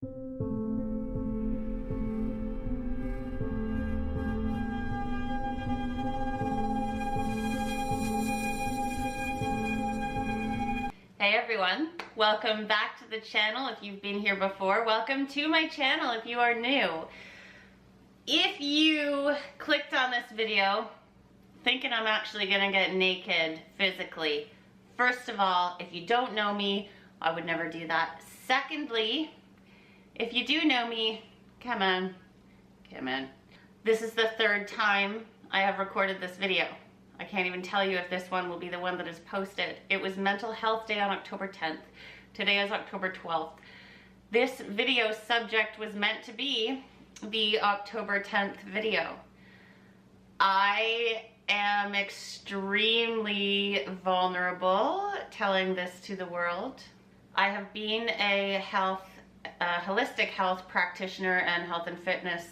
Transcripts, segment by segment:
Hey everyone, welcome back to the channel. If you've been here before, welcome to my channel if you are new. If you clicked on this video thinking I'm actually gonna get naked physically, first of all, if you don't know me, I would never do that. Secondly, if you do know me, come on. This is the third time I have recorded this video. I can't even tell you if this one will be the one that is posted. It was Mental Health Day on October 10th. Today is October 12th. This video subject was meant to be the October 10th video. I am extremely vulnerable telling this to the world. I have been a holistic health practitioner and health and fitness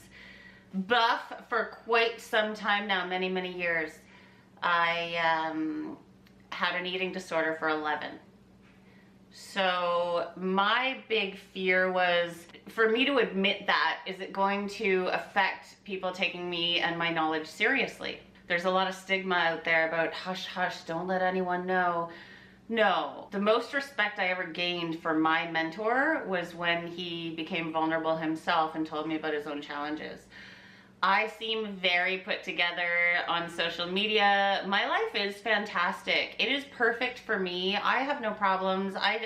buff for quite some time now, many years. I had an eating disorder for 11. So my big fear was for me to admit that, is it going to affect people taking me and my knowledge seriously? There's a lot of stigma out there about hush hush, don't let anyone know. No, the most respect I ever gained for my mentor was when he became vulnerable himself and told me about his own challenges. I seem very put together on social media. My life is fantastic. It is perfect for me. I have no problems. I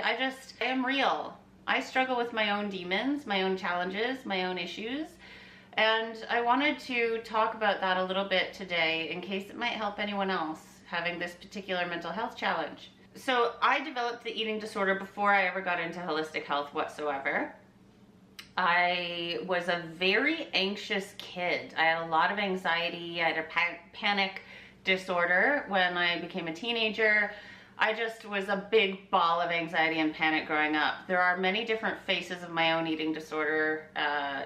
am real. I struggle with my own demons, my own challenges, my own issues. And I wanted to talk about that a little bit today in case it might help anyone else having this particular mental health challenge. So I developed the eating disorder before I ever got into holistic health whatsoever. I was a very anxious kid. I had a lot of anxiety. I had a panic disorder when I became a teenager. I just was a big ball of anxiety and panic growing up. There are many different faces of my own eating disorder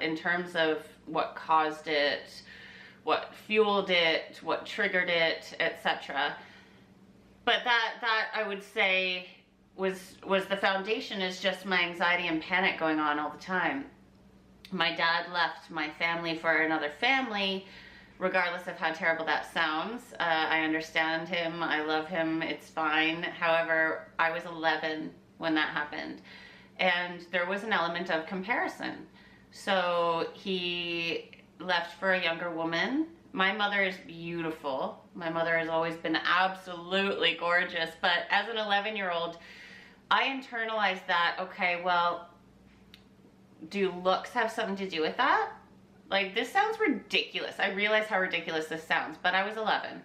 in terms of what caused it, what fueled it, what triggered it, etc. But that I would say was the foundation, is just my anxiety and panic going on all the time. My dad left my family for another family, regardless of how terrible that sounds. I understand him, I love him, it's fine. However, I was 11 when that happened, and there was an element of comparison. So he left for a younger woman. My mother is beautiful. My mother has always been absolutely gorgeous, but as an 11-year-old, I internalized that, okay, well, do looks have something to do with that? Like, this sounds ridiculous. I realize how ridiculous this sounds, but I was 11.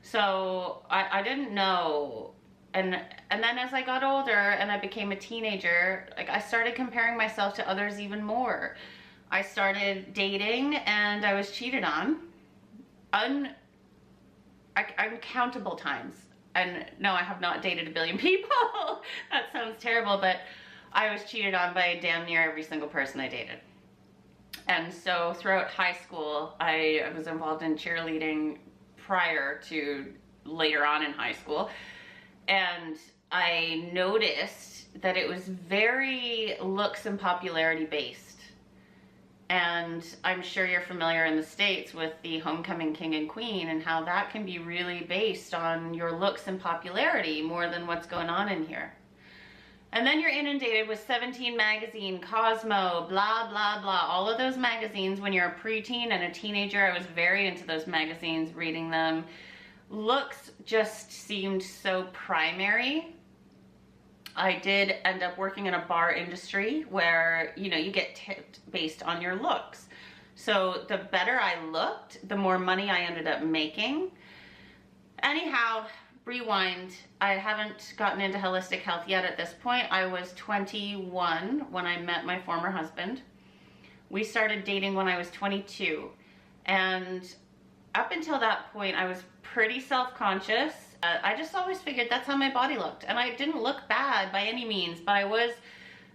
So I didn't know. And then as I got older and I became a teenager, like, I started comparing myself to others even more. I started dating and I was cheated on uncountable times. And no, I have not dated a billion people. That sounds terrible, but I was cheated on by damn near every single person I dated. And so throughout high school, I was involved in cheerleading prior to later on in high school. And I noticed that it was very looks and popularity based. And I'm sure you're familiar in the States with the homecoming king and queen and how that can be really based on your looks and popularity more than what's going on in here. And then you're inundated with 17 magazine, Cosmo, blah, blah, blah. All of those magazines when you're a preteen and a teenager. I was very into those magazines, reading them. Looks just seemed so primary. I did end up working in a bar industry where, you know, you get tipped based on your looks. So the better I looked, the more money I ended up making. Anyhow, rewind. I haven't gotten into holistic health yet at this point. I was 21 when I met my former husband. We started dating when I was 22. And up until that point, I was pretty self-conscious. I just always figured that's how my body looked. And I didn't look bad by any means, but I was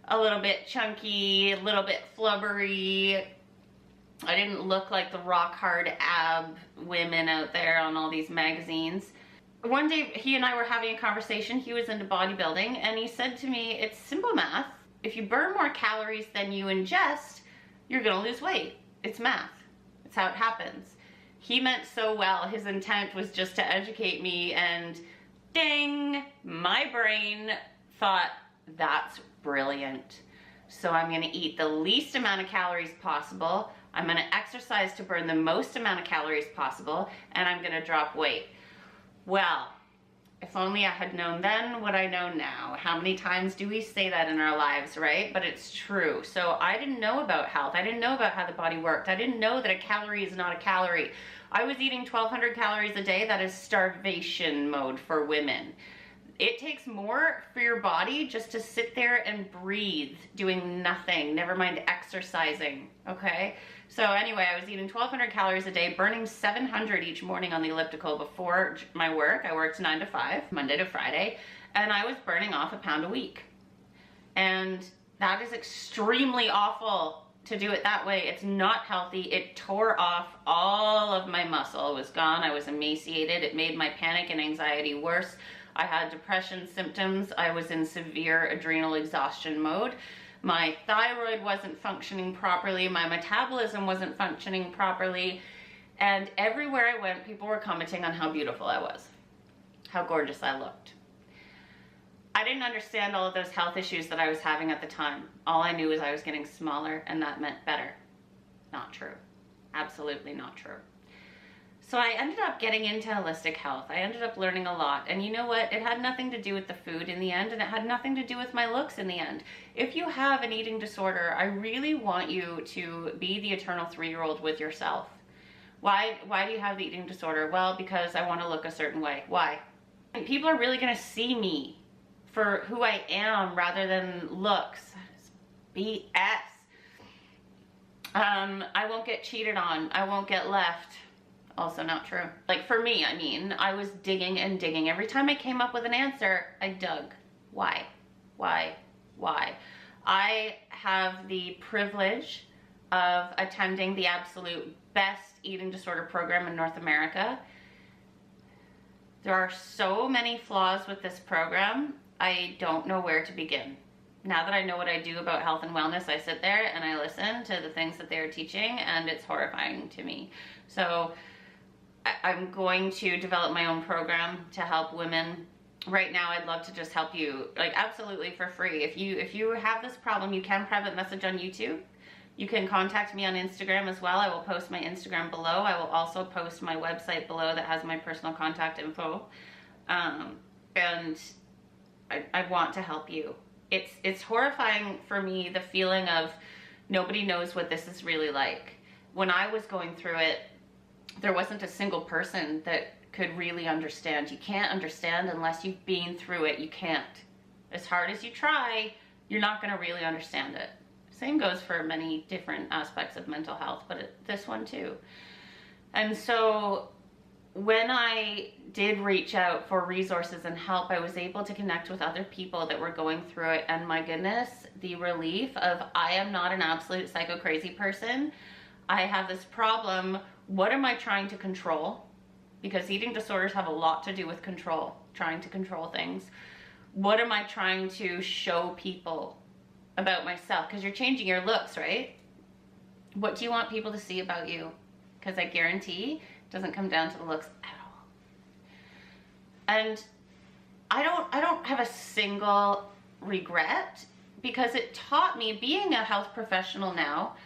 a little bit chunky, a little bit flubbery. I didn't look like the rock hard ab women out there on all these magazines. One day he and I were having a conversation. He was into bodybuilding and he said to me, it's simple math. if you burn more calories than you ingest, you're gonna lose weight. It's math. It's how it happens. He meant so well. His intent was just to educate me, and ding, my brain thought, that's brilliant. So I'm gonna eat the least amount of calories possible. I'm gonna exercise to burn the most amount of calories possible, and I'm gonna drop weight. Well, if only I had known then what I know now. How many times do we say that in our lives, right? But it's true. So I didn't know about health. I didn't know about how the body worked. I didn't know that a calorie is not a calorie. I was eating 1,200 calories a day. That is starvation mode for women. It takes more for your body just to sit there and breathe, doing nothing, never mind exercising, okay? So anyway, I was eating 1,200 calories a day, burning 700 each morning on the elliptical before my work. I worked 9 to 5, Monday to Friday, and I was burning off a pound a week. And that is extremely awful to do it that way. It's not healthy. It tore off all of my muscle. It was gone. I was emaciated. It made my panic and anxiety worse. I had depression symptoms. I was in severe adrenal exhaustion mode. My thyroid wasn't functioning properly. My metabolism wasn't functioning properly. And everywhere I went, people were commenting on how beautiful I was, how gorgeous I looked. I didn't understand all of those health issues that I was having at the time. All I knew was I was getting smaller, and that meant better. Not true. Absolutely not true. So I ended up getting into holistic health. I ended up learning a lot. And you know what? It had nothing to do with the food in the end, and it had nothing to do with my looks in the end. If you have an eating disorder, I really want you to be the eternal 3-year-old with yourself. Why do you have the eating disorder? Well, because I want to look a certain way. Why? And people are really going to see me for who I am rather than looks. It's BS. I won't get cheated on. I won't get left. Also not true. Like for me, I mean, I was digging and digging. Every time I came up with an answer, I dug. Why? Why? Why? I have the privilege of attending the absolute best eating disorder program in North America. There are so many flaws with this program, I don't know where to begin. Now that I know what I do about health and wellness, I sit there and I listen to the things that they're teaching, and it's horrifying to me. So I'm going to develop my own program to help women. Right now, I'd love to just help you, like absolutely for free. If you have this problem, you can private message on YouTube. You can contact me on Instagram as well. I will post my Instagram below. I will also post my website below that has my personal contact info. And I want to help you. It's horrifying for me, the feeling of nobody knows what this is really like. When I was going through it, there wasn't a single person that could really understand. You can't understand unless you've been through it. You can't. As hard as you try, you're not going to really understand it. Same goes for many different aspects of mental health, but this one too. And so when I did reach out for resources and help, I was able to connect with other people that were going through it, and my goodness, the relief of I am not an absolute psycho crazy person. I have this problem. What am I trying to control? Because eating disorders have a lot to do with control, trying to control things. What am I trying to show people about myself? Because you're changing your looks, right? What do you want people to see about you? Because I guarantee it doesn't come down to the looks at all. And I don't have a single regret, because it taught me, being a health professional now,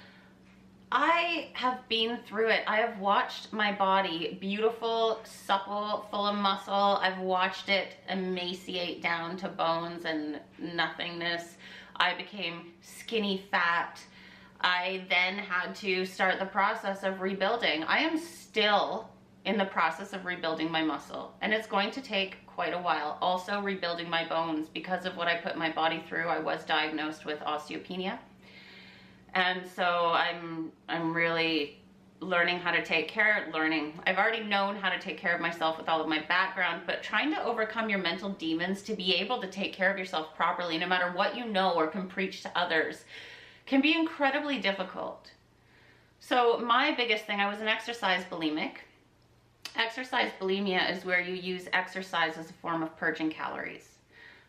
I have been through it. I have watched my body, beautiful, supple, full of muscle. I've watched it emaciate down to bones and nothingness. I became skinny fat. I then had to start the process of rebuilding. I am still in the process of rebuilding my muscle, and it's going to take quite a while. Also rebuilding my bones, because of what I put my body through. I was diagnosed with osteopenia. And so I'm really learning how to take care, I've already known how to take care of myself with all of my background, but trying to overcome your mental demons to be able to take care of yourself properly, no matter what you know or can preach to others, can be incredibly difficult. So my biggest thing, I was an exercise bulimic. Exercise bulimia is where you use exercise as a form of purging calories.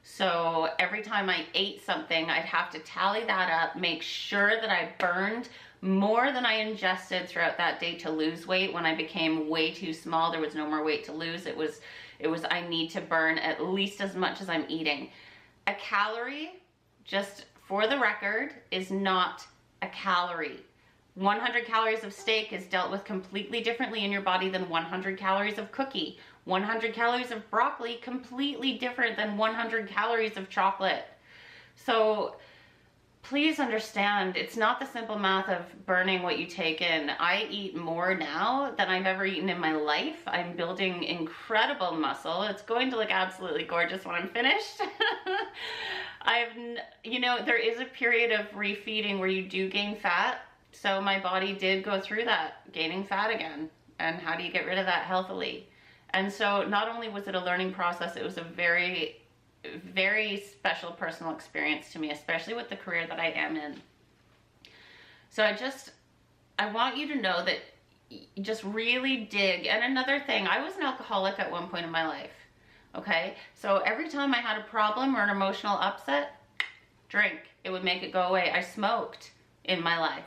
So every time I ate something, I'd have to tally that up, make sure that I burned more than I ingested throughout that day to lose weight. When I became way too small, there was no more weight to lose. It was I need to burn at least as much as I'm eating. A calorie, just for the record, is not a calorie. 100 calories of steak is dealt with completely differently in your body than 100 calories of cookie. 100 calories of broccoli, completely different than 100 calories of chocolate. So please understand, it's not the simple math of burning what you take in. I eat more now than I've ever eaten in my life. I'm building incredible muscle. It's going to look absolutely gorgeous when I'm finished. There is a period of refeeding where you do gain fat. So my body did go through that, gaining fat again. And how do you get rid of that healthily? And so not only was it a learning process, it was a very, very special personal experience to me, especially with the career that I am in. So I want you to know that you just really dig. And another thing, I was an alcoholic at one point in my life, okay? So every time I had a problem or an emotional upset, drink. It would make it go away. I smoked in my life.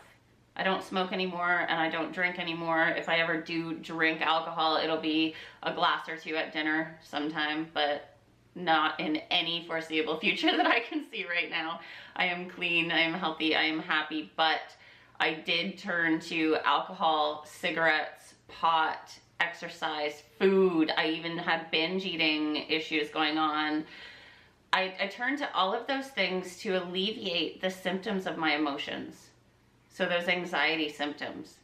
I don't smoke anymore and I don't drink anymore. If I ever do drink alcohol, it'll be a glass or two at dinner sometime, but not in any foreseeable future that I can see right now. I am clean, I am healthy, I am happy, but I did turn to alcohol, cigarettes, pot, exercise, food. I even had binge eating issues going on. I turned to all of those things to alleviate the symptoms of my emotions. So those anxiety symptoms.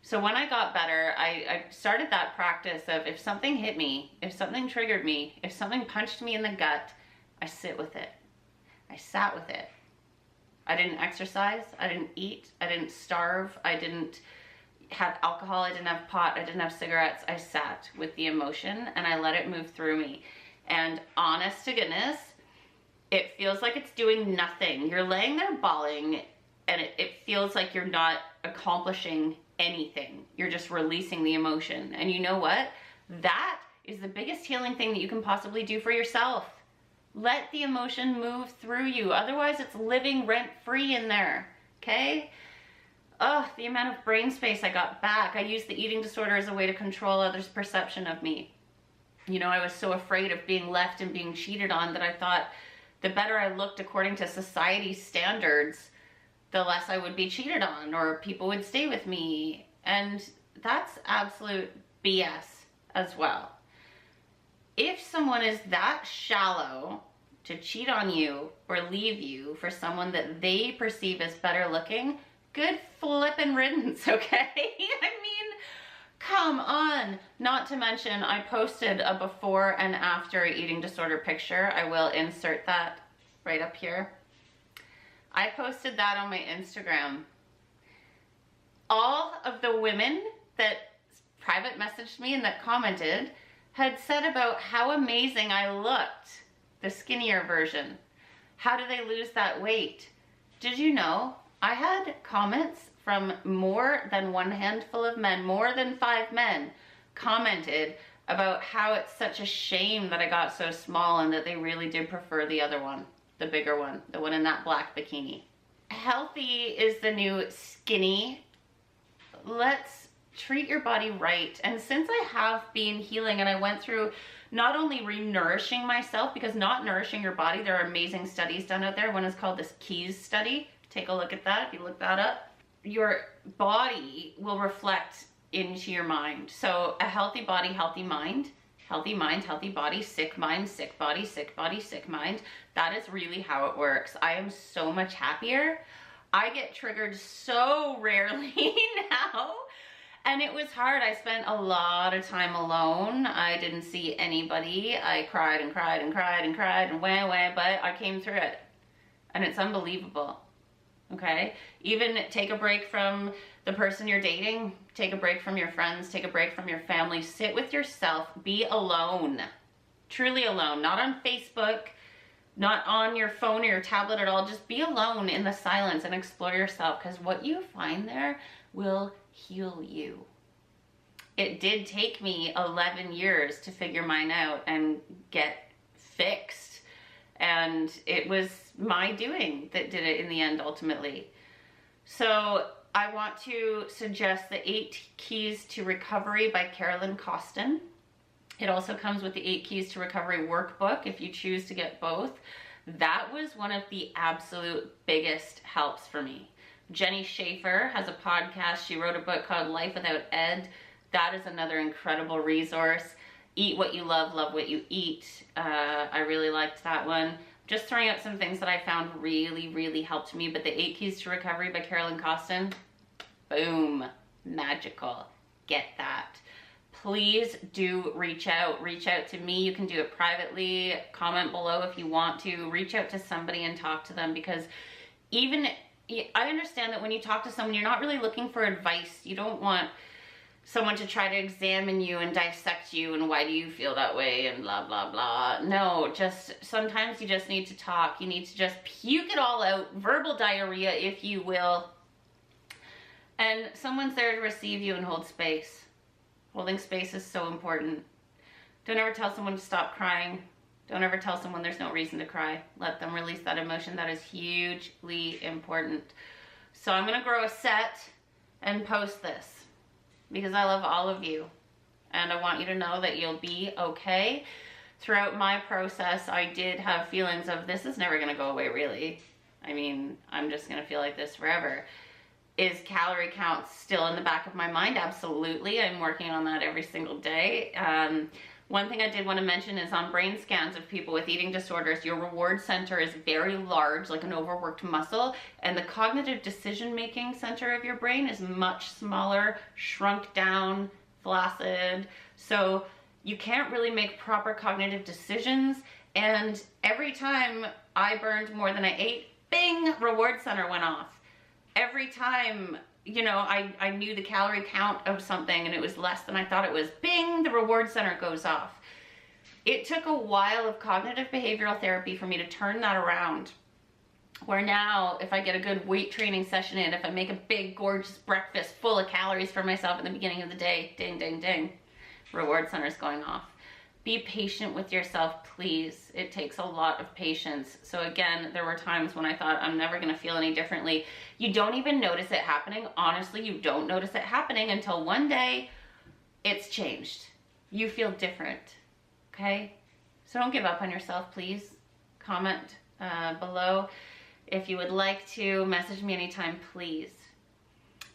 So when I got better, I started that practice of if something hit me, if something triggered me, if something punched me in the gut, I sit with it. I sat with it. I didn't exercise, I didn't eat, I didn't starve, I didn't have alcohol, I didn't have pot, I didn't have cigarettes. I sat with the emotion and I let it move through me. And honest to goodness, it feels like it's doing nothing. You're laying there bawling and it feels like you're not accomplishing anything. You're just releasing the emotion. And you know what? That is the biggest healing thing that you can possibly do for yourself. Let the emotion move through you. Otherwise, it's living rent-free in there, okay? Oh, the amount of brain space I got back. I used the eating disorder as a way to control others' perception of me. You know, I was so afraid of being left and being cheated on that I thought the better I looked according to society's standards, the less I would be cheated on or people would stay with me. And that's absolute BS as well. If someone is that shallow to cheat on you or leave you for someone that they perceive as better looking, good flippin' riddance, okay? I mean, come on. Not to mention, I posted a before and after eating disorder picture. I will insert that right up here. I posted that on my Instagram. All of the women that private messaged me and that commented had said about how amazing I looked, the skinnier version. How do they lose that weight? Did you know I had comments from more than one handful of men, more than 5 men commented about how it's such a shame that I got so small and that they really did prefer the other one, the bigger one, the one in that black bikini. Healthy is the new skinny. Let's treat your body right. And since I have been healing and I went through not only re-nourishing myself, because not nourishing your body, there are amazing studies done out there. One is called this Keys study. Take a look at that if you look that up. Your body will reflect into your mind. So a healthy body, healthy mind, healthy body, sick mind, sick body, sick body, sick mind. That is really how it works. I am so much happier. I get triggered so rarely now. And it was hard. I spent a lot of time alone. I didn't see anybody. I cried and cried and cried and cried and went, but I came through it. And it's unbelievable. Okay? Even take a break from the person you're dating. Take a break from your friends. Take a break from your family. Sit with yourself. Be alone. Truly alone. Not on Facebook. Not on your phone or your tablet at all. Just be alone in the silence and explore yourself. Because what you find there will heal you. It did take me 11 years to figure mine out and get fixed. And it was my doing that did it in the end, ultimately. So I want to suggest the 8 Keys to Recovery by Carolyn Costin. It also comes with the 8 Keys to Recovery workbook if you choose to get both. That was one of the absolute biggest helps for me. Jenny Schaefer has a podcast. She wrote a book called Life Without Ed. That is another incredible resource. Eat What You Love, Love What You Eat. I really liked that one. Just throwing out some things that I found really, really helped me. But the 8 Keys to Recovery by Carolyn Costin, boom, magical. Get that. Please do reach out. Reach out to me. You can do it privately. Comment below if you want to. Reach out to somebody and talk to them, because even, I understand that when you talk to someone, you're not really looking for advice. You don't want someone to try to examine you and dissect you and why do you feel that way and blah, blah, blah. No, just sometimes you just need to talk. You need to just puke it all out, verbal diarrhea, if you will. And someone's there to receive you and hold space. Holding space is so important. Don't ever tell someone to stop crying. Don't ever tell someone there's no reason to cry. Let them release that emotion. That is hugely important. So I'm gonna grow a set and post this, because I love all of you and I want you to know that you'll be okay. Throughout my process, I did have feelings of, this is never gonna go away, really. I mean, I'm just gonna feel like this forever. Is calorie count still in the back of my mind? Absolutely. I'm working on that every single day. One thing I did want to mention is on brain scans of people with eating disorders, your reward center is very large, like an overworked muscle, and the cognitive decision-making center of your brain is much smaller, shrunk down, flaccid. So you can't really make proper cognitive decisions. And every time I burned more than I ate, bing, reward center went off. Every time, you know, I knew the calorie count of something and it was less than I thought it was, bing, the reward center goes off. It took a while of cognitive behavioral therapy for me to turn that around. Where now, if I get a good weight training session in, if I make a big, gorgeous breakfast full of calories for myself in the beginning of the day, ding, ding, ding, reward center's going off. Be patient with yourself, please. It takes a lot of patience. So again, there were times when I thought I'm never gonna feel any differently. You don't even notice it happening. Honestly, you don't notice it happening until one day it's changed. You feel different, okay? So don't give up on yourself, please. Comment below. If you would like to message me anytime, please.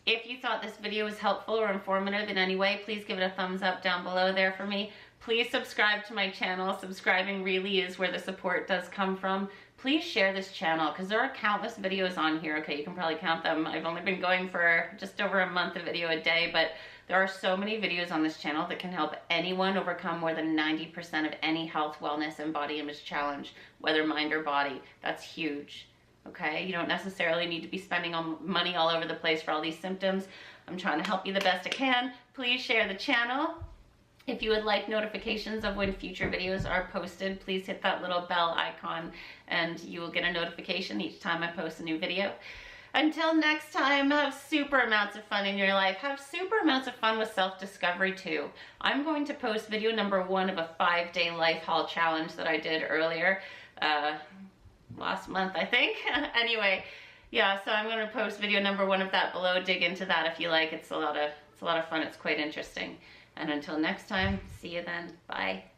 If you thought this video was helpful or informative in any way, please give it a thumbs up down below there for me. Please subscribe to my channel. Subscribing really is where the support does come from. Please share this channel, because there are countless videos on here. Okay, you can probably count them. I've only been going for just over a month, a video a day, but there are so many videos on this channel that can help anyone overcome more than 90% of any health, wellness, and body image challenge, whether mind or body. That's huge. Okay, you don't necessarily need to be spending money all over the place for all these symptoms. I'm trying to help you the best I can. Please share the channel. If you would like notifications of when future videos are posted, please hit that little bell icon and you will get a notification each time I post a new video. Until next time, have super amounts of fun in your life. Have super amounts of fun with self-discovery too. I'm going to post video number 1 of a 5-day life haul challenge that I did earlier, last month, I think. Anyway, yeah, so I'm going to post video number 1 of that below. Dig into that if you like. It's a lot of fun. It's quite interesting. And until next time, see you then. Bye.